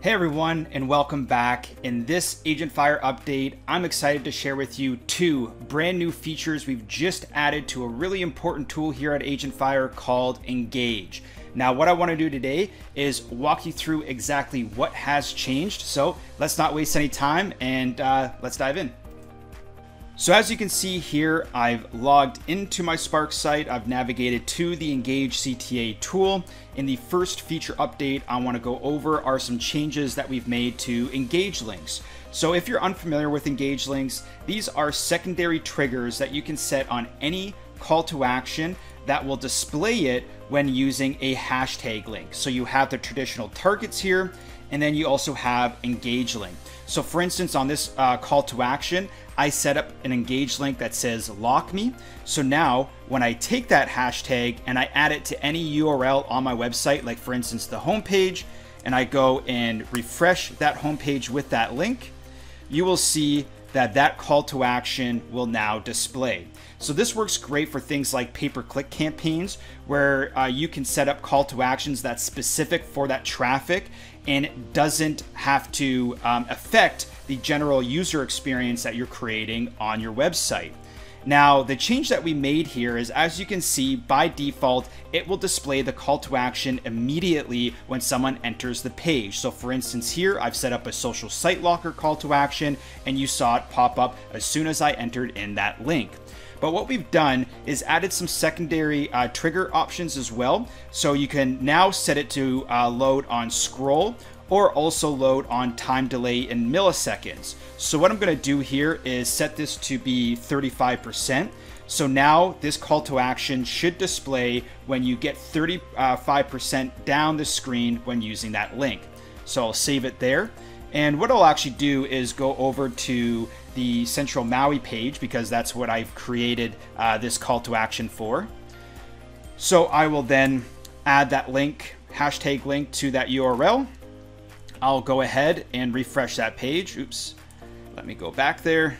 Hey everyone, and welcome back. In this AgentFire update, I'm excited to share with you two brand new features we've just added to a really important tool here at AgentFire called Engage. Now, what I want to do today is walk you through exactly what has changed. So let's not waste any time and let's dive in. So as you can see here, I've logged into my Spark site. I've navigated to the Engage CTA tool. In the first feature update I want to go over are some changes that we've made to Engage links. So if you're unfamiliar with Engage links, these are secondary triggers that you can set on any call to action that will display it when using a hashtag link. So you have the traditional targets here, and then you also have Engage link. So for instance, on this call to action, I set up an Engage link that says lock me. So now when I take that hashtag and I add it to any URL on my website, like for instance, the homepage, and I go and refresh that homepage with that link, you will see that that call to action will now display. So this works great for things like pay-per-click campaigns where you can set up call to actions that's specific for that traffic and it doesn't have to affect the general user experience that you're creating on your website. Now, the change that we made here is, as you can see, by default, it will display the call to action immediately when someone enters the page. So for instance, here I've set up a social site locker call to action and you saw it pop up as soon as I entered in that link. But what we've done is added some secondary trigger options as well. So you can now set it to load on scroll or also load on time delay in milliseconds. So what I'm going to do here is set this to be 35%. So now this call to action should display when you get 35% down the screen when using that link. So I'll save it there. And what I'll actually do is go over to the Central Maui page because that's what I've created this call to action for. So I will then add that link, hashtag link to that URL. I'll go ahead and refresh that page. Oops, let me go back there.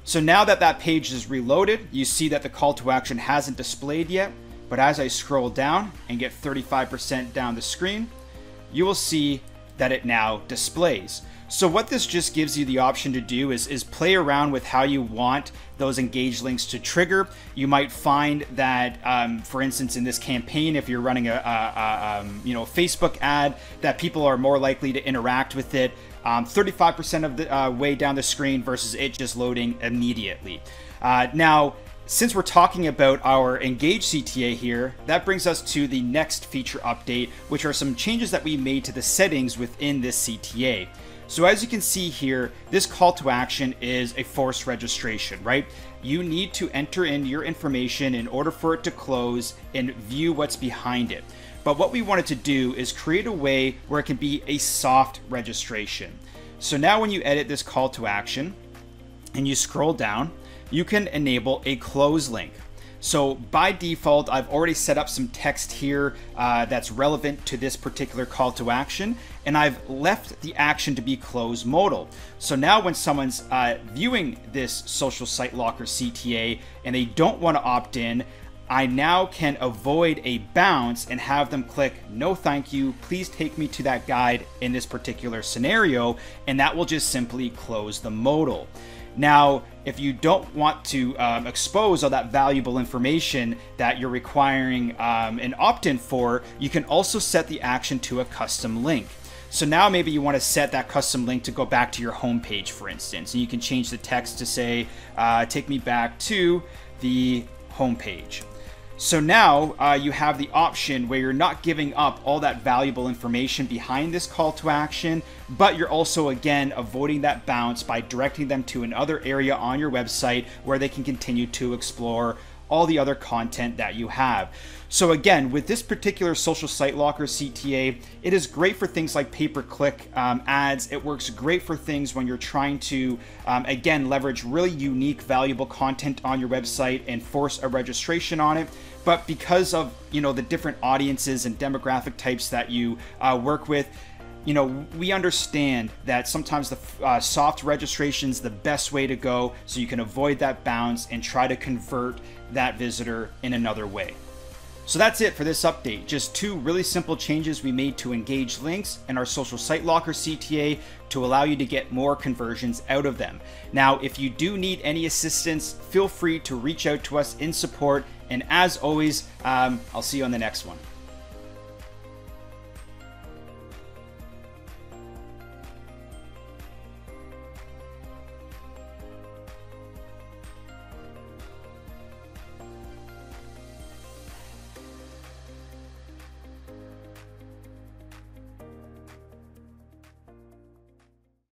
So now that that page is reloaded, you see that the call to action hasn't displayed yet, but as I scroll down and get 35% down the screen, you will see that it now displays. So what this just gives you the option to do is play around with how you want those Engage links to trigger. You might find that, for instance, in this campaign, if you're running a Facebook ad, that people are more likely to interact with it 35% of the way down the screen versus it just loading immediately. Now, since we're talking about our Engage CTA here, that brings us to the next feature update, which are some changes that we made to the settings within this CTA. So as you can see here, this call to action is a forced registration, right? You need to enter in your information in order for it to close and view what's behind it. But what we wanted to do is create a way where it can be a soft registration. So now when you edit this call to action and you scroll down, you can enable a close link. So by default, I've already set up some text here that's relevant to this particular call to action, and I've left the action to be close modal. So now when someone's viewing this social site locker CTA and they don't want to opt in, I now can avoid a bounce and have them click no thank you, please take me to that guide in this particular scenario, and that will just simply close the modal. Now, if you don't want to expose all that valuable information that you're requiring an opt-in for, you can also set the action to a custom link. So now maybe you want to set that custom link to go back to your home page, for instance, and you can change the text to say, take me back to the home page. So now you have the option where you're not giving up all that valuable information behind this call to action, but you're also, again, avoiding that bounce by directing them to another area on your website where they can continue to explore all the other content that you have. So again, with this particular social site locker CTA, it is great for things like pay-per-click ads. It works great for things when you're trying to, again, leverage really unique, valuable content on your website and force a registration on it. But because of, the different audiences and demographic types that you work with, we understand that sometimes the soft registration is the best way to go, so you can avoid that bounce and try to convert that visitor in another way. So that's it for this update. Just 2 really simple changes we made to Engage links and our social site locker CTA to allow you to get more conversions out of them. Now, if you do need any assistance, feel free to reach out to us in support. And as always, I'll see you on the next one.